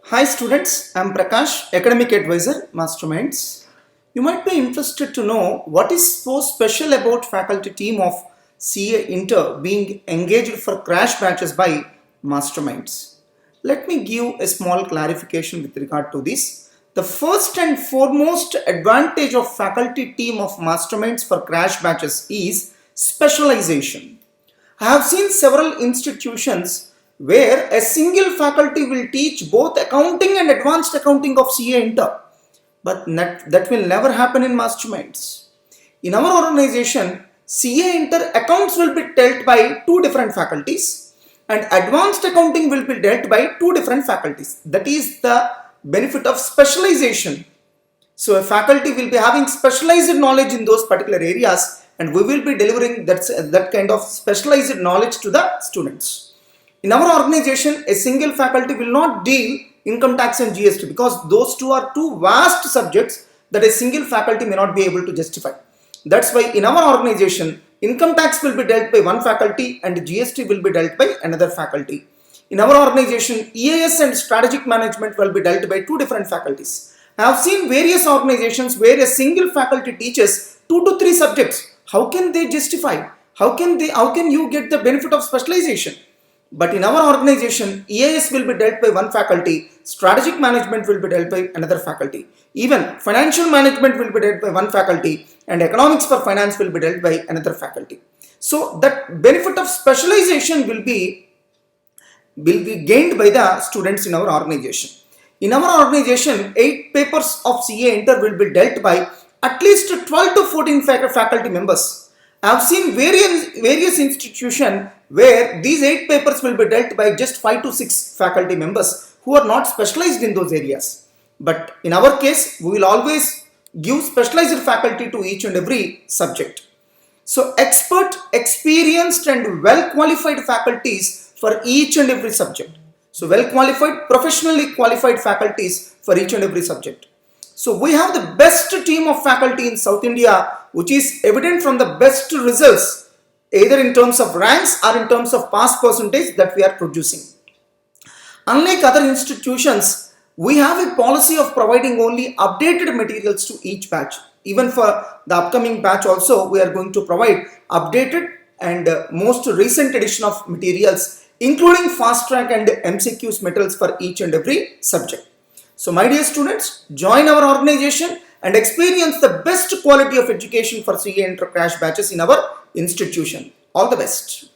Hi students, I am Prakash, Academic Advisor, Masterminds. You might be interested to know what is so special about faculty team of CA Inter being engaged for crash batches by Masterminds. Let me give a small clarification with regard to this. The first and foremost advantage of faculty team of Masterminds for crash batches is specialization. I have seen several institutions where a single faculty will teach both accounting and advanced accounting of CA Inter, but that will never happen in Masterminds. In our organization, CA Inter accounts will be dealt by two different faculties and advanced accounting will be dealt by two different faculties. That is the benefit of specialization. So a faculty will be having specialized knowledge in those particular areas and we will be delivering that kind of specialized knowledge to the students. In our organization, a single faculty will not deal income tax and GST because those two are two vast subjects that a single faculty may not be able to justify. That's why in our organization, income tax will be dealt by one faculty and GST will be dealt by another faculty. In our organization, EAS and strategic management will be dealt by two different faculties. I have seen various organizations where a single faculty teaches 2 to 3 subjects. How can they justify? How can you get the benefit of specialization? But in our organization, EAS will be dealt by one faculty, strategic management will be dealt by another faculty. Even financial management will be dealt by one faculty and economics for finance will be dealt by another faculty. So that benefit of specialization will be gained by the students in our organization. In our organization, 8 papers of CA Inter will be dealt by at least 12 to 14 faculty members. I have seen various institutions where these 8 papers will be dealt by just 5 to 6 faculty members who are not specialized in those areas. But in our case, we will always give specialized faculty to each and every subject. So expert, experienced and well qualified faculties for each and every subject. So well qualified, professionally qualified faculties for each and every subject. So we have the best team of faculty in South India, which is evident from the best results, either in terms of ranks or in terms of pass percentage that we are producing. Unlike other institutions, we have a policy of providing only updated materials to each batch. Even for the upcoming batch also, we are going to provide updated and most recent edition of materials, including fast track and MCQs materials for each and every subject. So my dear students, join our organization and experience the best quality of education for CA Inter crash batches in our institution. All the best.